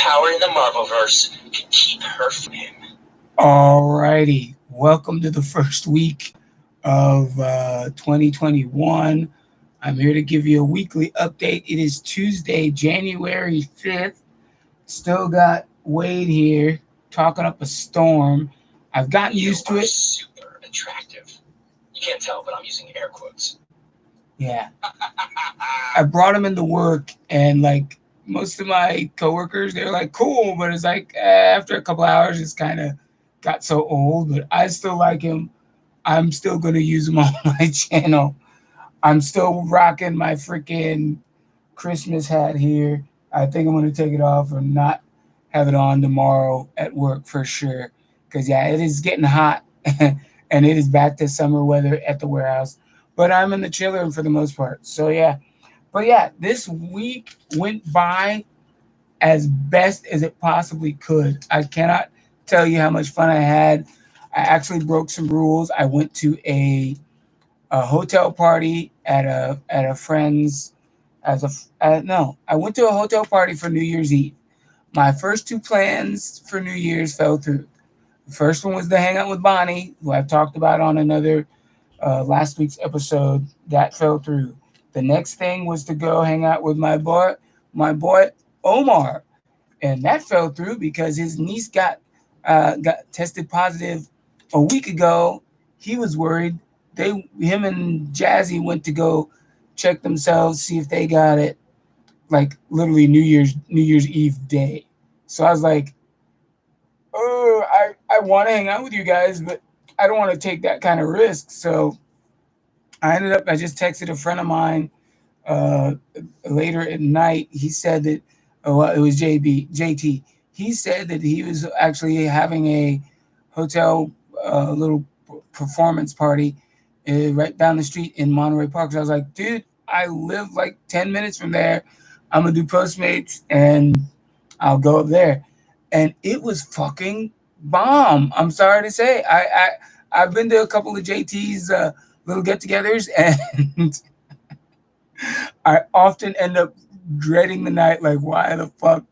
power in the Marvelverse could keep her from him. Alrighty, welcome to the first week of 2021. I'm here to give you a weekly update. It is Tuesday, January 5th. Still got Wade here talking up a storm. I've gotten used to it. Super attractive. You can't tell, but I'm using air quotes. Yeah. I brought him into work, and like most of my coworkers, they're like, cool, but it's like after a couple hours, it's kind of got so old, but I still like him. I'm still going to use him on my channel. I'm still rocking my freaking Christmas hat here. I think I'm going to take it off or not have it on tomorrow at work for sure. Because, yeah, it is getting hot and it is back to summer weather at the warehouse. But I'm in the chiller for the most part. So, yeah. But, yeah, this week went by as best as it possibly could. I cannot tell you how much fun I had. I actually broke some rules. I went to a hotel party at a friend's no, I went to a hotel party for New Year's Eve. My first two plans for New Year's fell through. The first one was to hang out with Bonnie, who I've talked about on another last week's episode. That fell through. The next thing was to go hang out with my boy Omar, and that fell through because his niece got tested positive a week ago. He was worried. Him and Jazzy went to go check themselves, see if they got it, like literally New Year's Eve day. So I was like, oh, I want to hang out with you guys, but I don't want to take that kind of risk. So I just texted a friend of mine uh, later at night. He said that, oh, well, it was JT. He said that he was actually having a hotel little performance party right down the street in Monterey Park. So I was like, dude, I live like 10 minutes from there. I'm going to do Postmates and I'll go up there. And it was fucking bomb. I'm sorry to say. I've been to a couple of JT's little get-togethers, and I often end up dreading the night. Like, why the fuck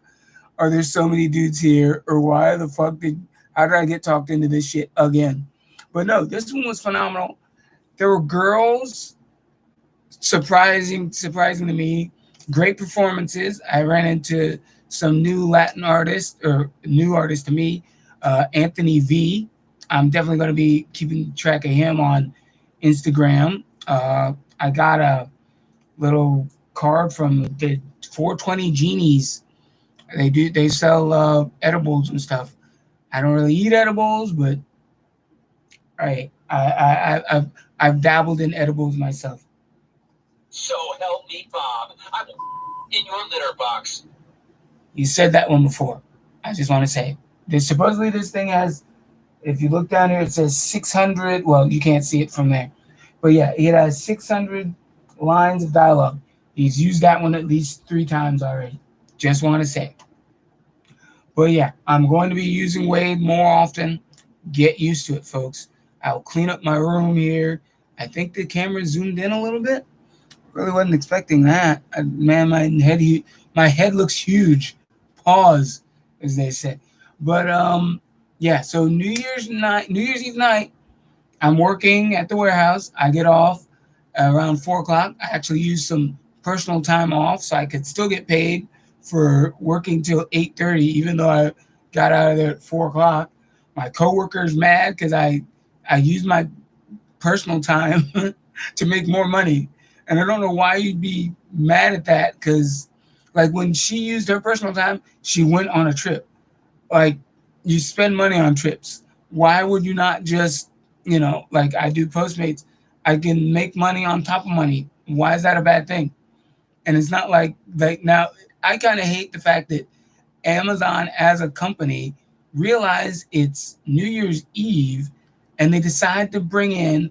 are there so many dudes here, or how did I get talked into this shit again? But no, this one was phenomenal. There were girls, surprising to me. Great performances. I ran into some new Latin artists, or new artists to me. Anthony V. I'm definitely going to be keeping track of him on Instagram. I got a little card from the 420 Genies. They sell edibles and stuff. I don't really eat edibles, but I've dabbled in edibles myself. So help me, Bob. I will in your litter box. You said that one before. I just want to say, supposedly this thing has. If you look down here, it says 600. Well, you can't see it from there, but yeah, it has 600 lines of dialogue. He's used that one at least 3 times already. Just want to say. But yeah, I'm going to be using Wade more often. Get used to it, folks. I'll clean up my room here. I think the camera zoomed in a little bit. Really wasn't expecting that. Man, my head looks huge. Pause, as they say. But yeah. So New Year's Eve night, I'm working at the warehouse. I get off around 4 o'clock. I actually use some personal time off so I could still get paid for working till 8:30, even though I got out of there at 4 o'clock. My coworker's mad because I used my personal time to make more money, and I don't know why you'd be mad at that. Because like when she used her personal time, she went on a trip. Like, you spend money on trips. Why would you not just, like I do Postmates, I can make money on top of money. Why is that a bad thing? And it's not like now I kind of hate the fact that Amazon as a company realized it's New Year's Eve and they decide to bring in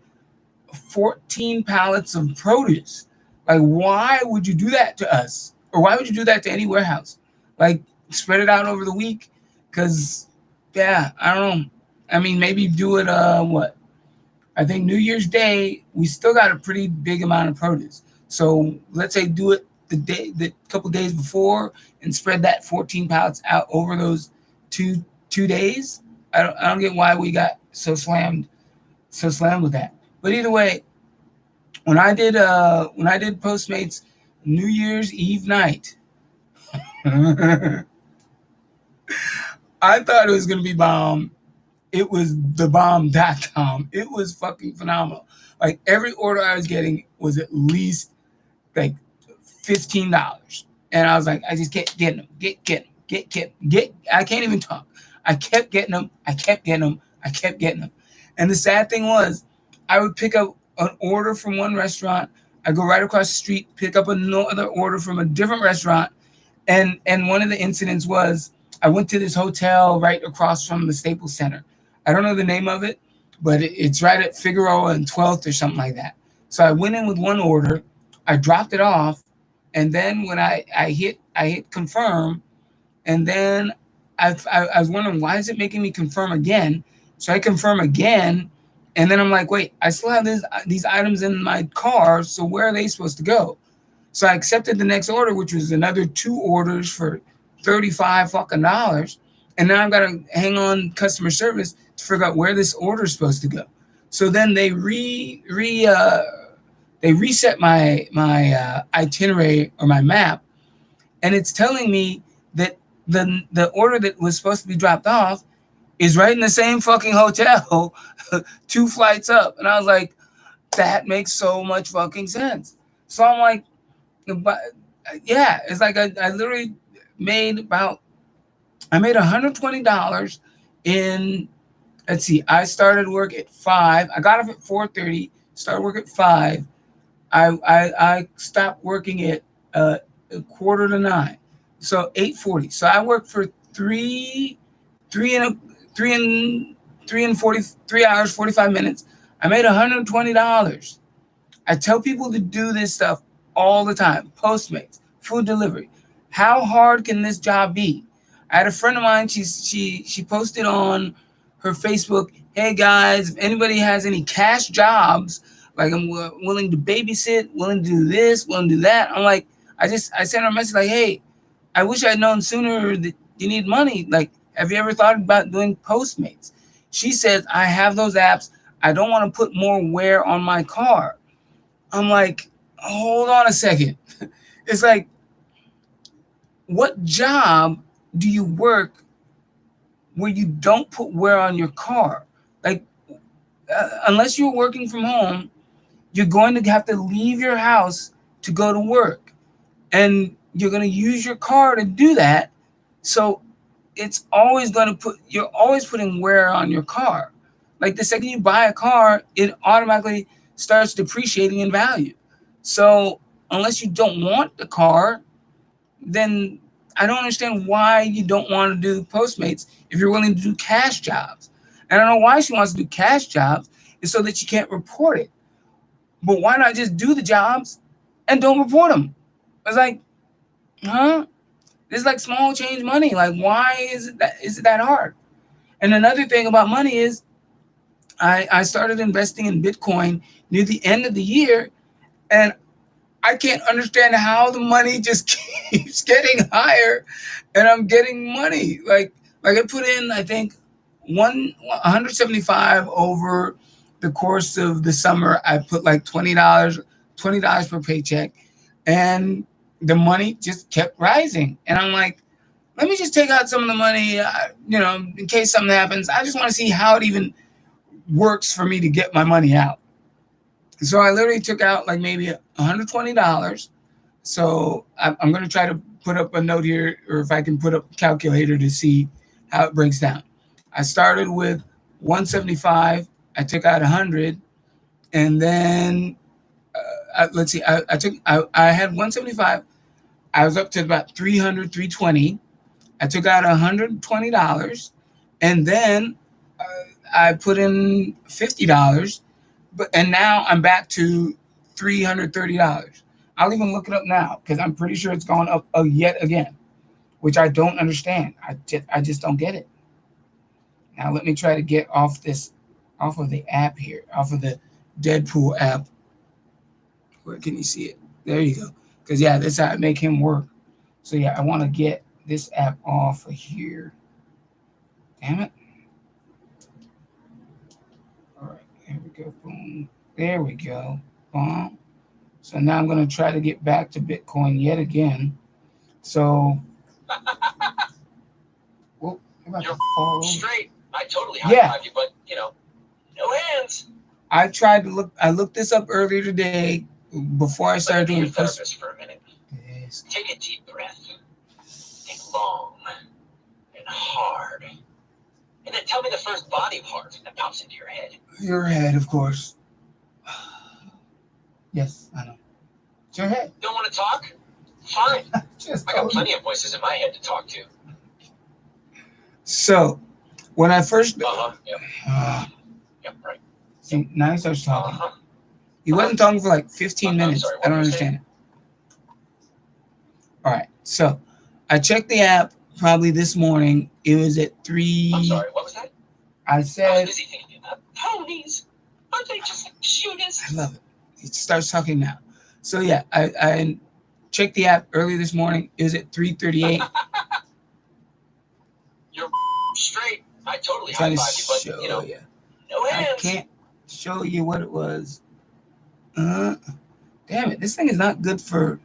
14 pallets of produce. Like, why would you do that to us? Or why would you do that to any warehouse? Like, spread it out over the week. Because, yeah, I don't know. I mean, maybe do it, what? I think New Year's Day, we still got a pretty big amount of produce. So let's say do it the couple days before and spread that 14 pounds out over those two days. I don't get why we got so slammed with that. But either way, when I did Postmates New Year's Eve night, I thought it was gonna be bomb. It was the bomb.com. It was fucking phenomenal. Like every order I was getting was at least like $15. And I was like, I just kept getting them. Get. I can't even talk. I kept getting them. I kept getting them. I kept getting them. And the sad thing was, I would pick up an order from one restaurant. I go right across the street, pick up another order from a different restaurant. And one of the incidents was I went to this hotel right across from the Staples Center. I don't know the name of it, but it's right at Figueroa and 12th or something like that. So I went in with one order, I dropped it off, and then when I hit confirm, and then I was wondering why is it making me confirm again? So I confirm again, and then I'm like, wait, I still have these items in my car, so where are they supposed to go? So I accepted the next order, which was another two orders for $35 fucking dollars. And now I've got to hang on customer service to figure out where this order is supposed to go. So then they they reset my itinerary or my map, and it's telling me that the order that was supposed to be dropped off is right in the same fucking hotel, 2 flights up. And I was like, that makes so much fucking sense. So I'm like, but yeah, it's like I literally made about I made $120 in, let's see, I started work at 5. I got off at 4:30, started work at 5. I stopped working at a quarter to 9. So 8:40. So I worked for three and a, three and 43 hours, 45 minutes. I made $120. I tell people to do this stuff all the time. Postmates, food delivery. How hard can this job be? I had a friend of mine. She posted on her Facebook, "Hey guys, if anybody has any cash jobs, like I'm willing to babysit, willing to do this, willing to do that." I'm like, I sent her a message like, "Hey, I wish I'd known sooner that you need money. Like, have you ever thought about doing Postmates?" She says, "I have those apps. I don't want to put more wear on my car." I'm like, hold on a second. It's like, what job do you work where you don't put wear on your car? Like, unless you're working from home, you're going to have to leave your house to go to work. And you're going to use your car to do that. So it's always going to you're always putting wear on your car. Like the second you buy a car, it automatically starts depreciating in value. So unless you don't want the car, then I don't understand why you don't want to do Postmates if you're willing to do cash jobs. And I don't know why she wants to do cash jobs, is so that you can't report it. But why not just do the jobs and don't report them? It's like, huh? It's like small change money. Like, why is it that hard? And another thing about money is I started investing in Bitcoin near the end of the year, and I can't understand how the money just keeps getting higher, and I'm getting money. Like I put in, I think, 175 over the course of the summer. I put like $20 per paycheck, and the money just kept rising. And I'm like, let me just take out some of the money, in case something happens. I just want to see how it even works for me to get my money out. So I literally took out like maybe $120. So I'm going to try to put up a note here, or if I can put up a calculator to see how it breaks down. I started with 175. I took out 100, and then let's see. I had 175. I was up to about 300, 320. I took out $120, and then I put in $50. And now I'm back to $330. I'll even look it up now because I'm pretty sure it's gone up yet again, which I don't understand. I just don't get it. Now let me try to get off of the app here, off of the Deadpool app. Where can you see it? There you go. Because yeah, this app make him work. So yeah, I want to get this app off of here. Damn it. All right, here we go. Boom. There we go. Boom. So now I'm going to try to get back to Bitcoin yet again. So, whoop, I'm about You're to fall over. straight. I totally Yeah. high-five you, but, no hands. I tried to look. I looked this up earlier today before I Let started me be your doing post. therapist for a minute. Yes. Take a deep breath. Think long and hard. And then tell me the first body part that pops into your head. Your head, of course. Yes, I know. It's your head. Don't want to talk? Fine. Just I got plenty of voices in my head to talk to. So, when I first. Yep. Yep, right. See, now he starts talking. Uh-huh. He wasn't talking for like 15 I'm minutes. sorry, I don't what were you understand it. All right. So, I checked the app probably this morning. It was at 3. I'm sorry, what was that? I I was said. busy thinking about ponies. Aren't they just the cutest? I love it. He starts talking now. So, yeah, I checked the app early this morning. It was at 3:38. You're straight. I totally Trying to high-five you, show but, you. no I hands. can't show you what it was. Damn it. This thing is not good for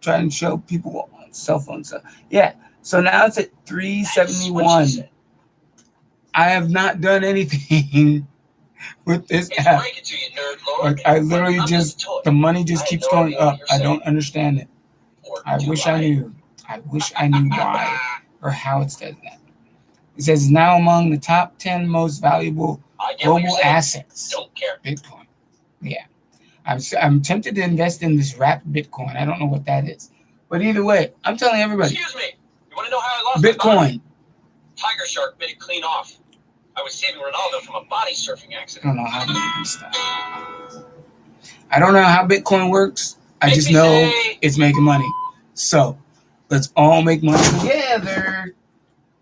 trying to show people on cell phone stuff. Yeah. So now it's at That's what she 371. said. I have not done anything with this It's app. break it to you, nerd lord. Like, I literally I'm just, a toy. the money just I have keeps no going idea what up. you're I don't saying. understand it. Or I do wish I knew. I wish I knew why or how it does that. It says now among the top 10 most valuable I get what you're global saying. assets. Don't care. Bitcoin. Yeah. I'm tempted to invest in this wrapped Bitcoin. I don't know what that is. But either way, I'm telling everybody. Excuse me. You want to know how I lost my body? Bitcoin. Tiger shark made it clean off. I was saving Ronaldo from a body surfing I accident. don't know how to do this stuff. I don't know how Bitcoin works. I just know it's making money. So let's all make money together.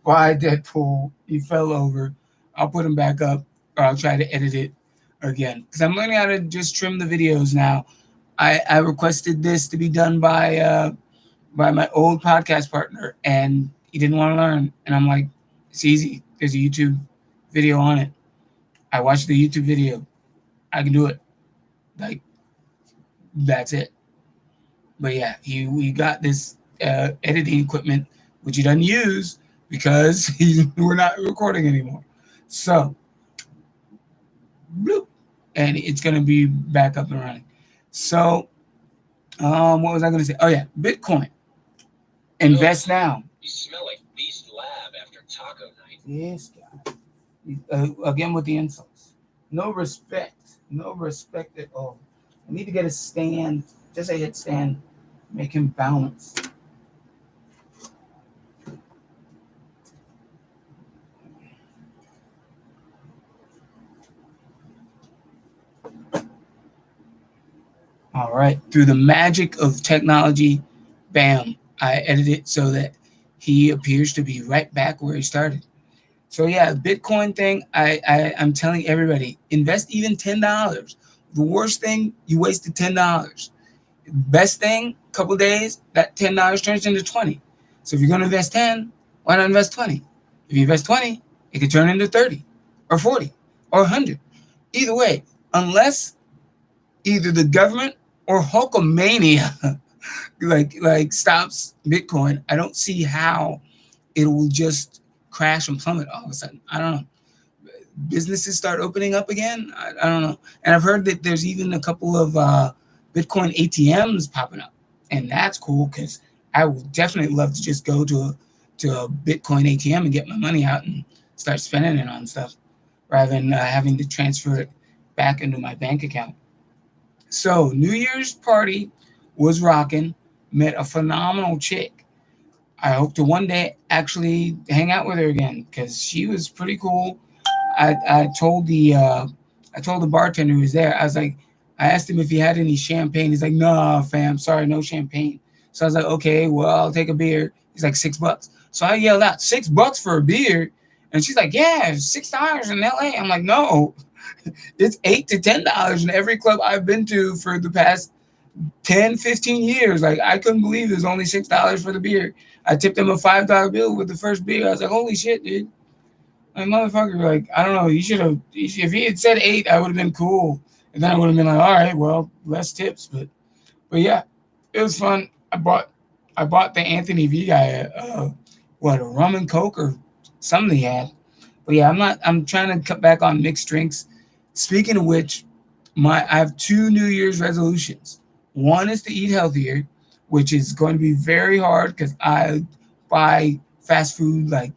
Why Deadpool? He fell over. I'll put him back up, or I'll try to edit it again. Because I'm learning how to just trim the videos now. I requested this to be done by my old podcast partner, and he didn't want to learn. And I'm like, it's easy. There's a YouTube video on it. I watched the YouTube video. I can do it. Like, that's it. But yeah, we got this editing equipment, which he doesn't use because we're not recording anymore. So, bloop, and it's going to be back up and running. So, what was I going to say? Oh yeah, Bitcoin. Invest now. You smell like Beast Lab after taco night. Yes, guy. Again with the insults. No respect. No respect at all. I need to get a stand. Just a hit stand. Make him balance. All right. Through the magic of technology, bam, I edited it so that he appears to be right back where he started. So yeah, Bitcoin thing, I'm telling everybody, invest even $10. The worst thing, you wasted $10. Best thing, couple days, that $10 turns into 20. So if you're gonna invest 10, why not invest 20? If you invest 20, it could turn into 30 or 40 or 100. Either way, unless either the government or Hulkamania like stops Bitcoin, I don't see how it will just crash and plummet all of a sudden. I don't know. Businesses start opening up again. I don't know. And I've heard that there's even a couple of Bitcoin ATMs popping up, and that's cool because I would definitely love to just go to a Bitcoin ATM and get my money out and start spending it on stuff rather than having to transfer it back into my bank account. So New Year's party was rocking. Met a phenomenal chick. I hope to one day actually hang out with her again because she was pretty cool. I told the bartender who was there. I was like, I asked him if he had any champagne. He's like, no, fam, sorry, no champagne. So I was like, okay, well, I'll take a beer. He's like, $6. So I yelled out, $6 for a beer, and she's like, yeah, $6 in LA. I'm like, no, it's $8 to $10 in every club I've been to for the past 10, 15 years. Like, I couldn't believe it was only $6 for the beer. I tipped him a $5 bill with the first beer. I was like, holy shit, dude. Like, motherfucker, like, I don't know. You should have, if he had said 8, I would have been cool. And then I would have been like, all right, well, less tips. But yeah, it was fun. I bought the Anthony V guy, what, a rum and coke or something he had. But yeah, I'm trying to cut back on mixed drinks. Speaking of which, I have 2 New Year's resolutions. One is to eat healthier, which is going to be very hard because I buy fast food like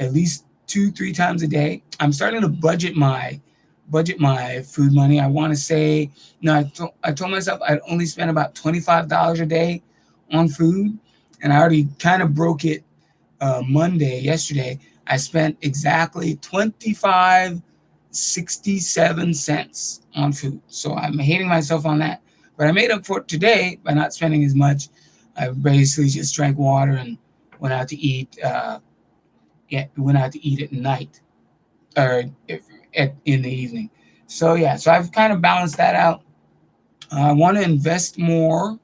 at least 2 3 times a day. I'm starting to budget my food money. I want to say no. I told myself I'd only spend about $25 a day on food, and I already kind of broke it Monday yesterday. I spent exactly 25.67 cents on food. So I'm hating myself on that. But I made up for it today by not spending as much. I basically just drank water and went out to eat. Went out to eat at night or in the evening. So yeah, so I've kind of balanced that out. I want to invest more,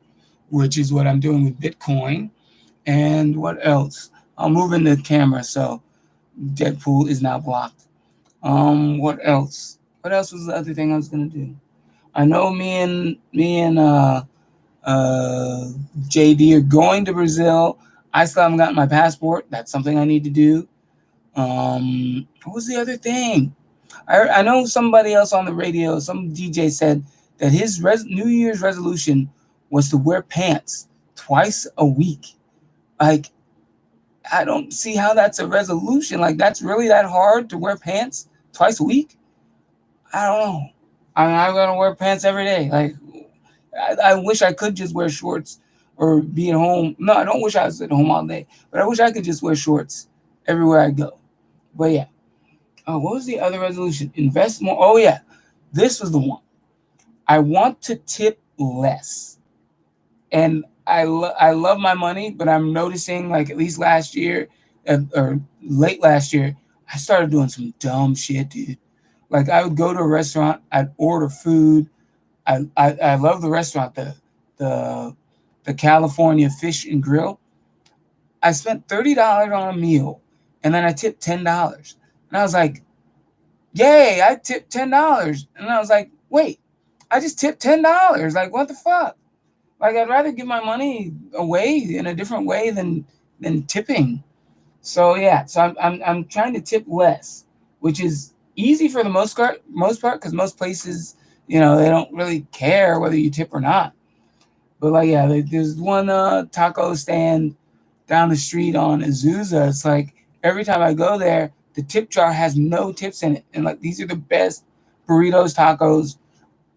which is what I'm doing with Bitcoin. And what else? I'll move in the camera so Deadpool is now blocked. What else? What else was the other thing I was gonna do? I know me and JD are going to Brazil. I still haven't gotten my passport. That's something I need to do. What was the other thing? I know somebody else on the radio, some DJ said that his New Year's resolution was to wear pants twice a week. Like, I don't see how that's a resolution. Like, that's really that hard to wear pants twice a week? I don't know. I mean, I'm gonna wear pants every day. Like, I wish I could just wear shorts or be at home. No, I don't wish I was at home all day, but I wish I could just wear shorts everywhere I go. But yeah. Oh, what was the other resolution? Invest more. Oh yeah, this was the one. I want to tip less, and I love my money, but I'm noticing, like, at least last year, or late last year, I started doing some dumb shit, dude. Like, I would go to a restaurant, I'd order food. I love the restaurant, the the California Fish and Grill. I spent $30 on a meal, and then I tipped $10, and I was like, "Yay! I tipped $10," and I was like, "Wait, I just tipped $10. Like, what the fuck? Like, I'd rather give my money away in a different way than tipping." So yeah, so I'm trying to tip less, which is easy for the most part because most places, they don't really care whether you tip or not. But like, yeah, there's one taco stand down the street on Azusa. It's like every time I go there, the tip jar has no tips in it, and like, these are the best burritos, tacos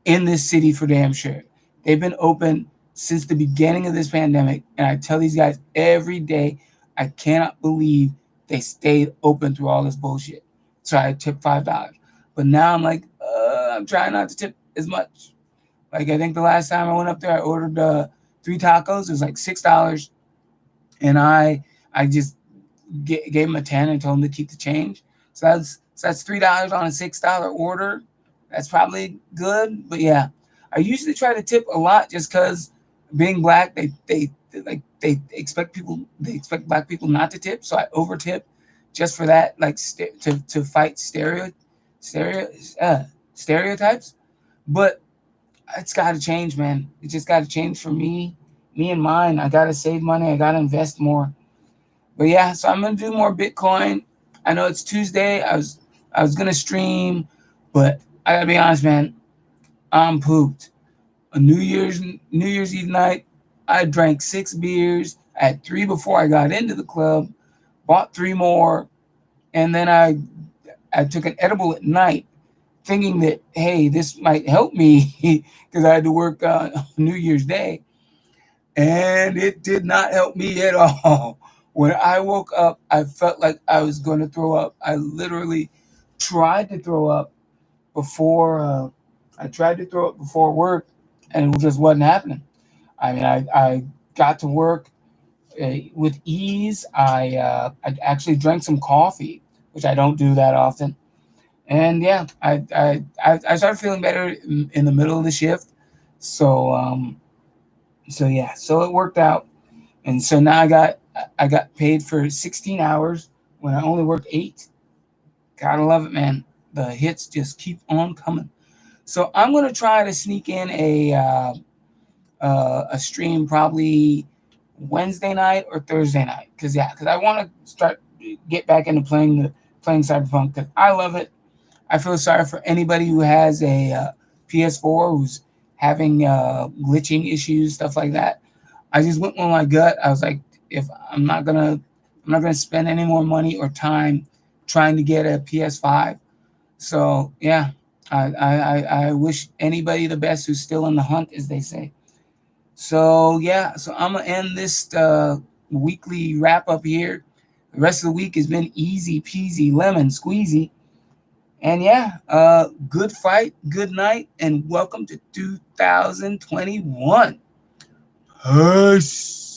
in this city for damn sure. They've been open since the beginning of this pandemic, and I tell these guys every day, I cannot believe they stayed open through all this bullshit. So I tipped $5, but now I'm like, I'm trying not to tip as much. Like, I think the last time I went up there, I ordered 3 tacos. It was like $6, and I just gave him a 10 and told him to keep the change. So that's $3 on a $6 order. That's probably good. But yeah, I usually try to tip a lot just because, being black, they expect black people not to tip. So I over tip just for that, like, to fight stereo stereotypes. But it's got to change, man. It just got to change for me and mine. I got to save money. I got to invest more. But yeah, so I'm gonna do more Bitcoin. I know it's Tuesday. I was gonna stream, but I gotta be honest, man. I'm pooped. A New Year's Eve night, I drank 6 beers. I had 3 before I got into the club. Bought 3 more, and then I took an edible at night, thinking that, hey, this might help me because I had to work on New Year's Day, and it did not help me at all. When I woke up, I felt like I was going to throw up. I literally tried to throw up before. I tried to throw up before work, and it just wasn't happening. I mean, I got to work with ease. I actually drank some coffee, which I don't do that often. And yeah, I started feeling better in the middle of the shift. So So yeah, so it worked out, and so now I got paid for 16 hours when I only worked 8. Gotta love it, man. The hits just keep on coming. So I'm gonna try to sneak in a stream probably Wednesday night or Thursday night, because I want to get back into playing Cyberpunk because I love it. I feel sorry for anybody who has a PS4 who's having glitching issues, stuff like that. I just went with my gut. I was like, if I'm not gonna spend any more money or time trying to get a PS5. So yeah, I wish anybody the best who's still in the hunt, as they say. So yeah, so I'm gonna end this weekly wrap up here. The rest of the week has been easy peasy lemon squeezy. And yeah, good fight, good night, and welcome to 2021. Peace.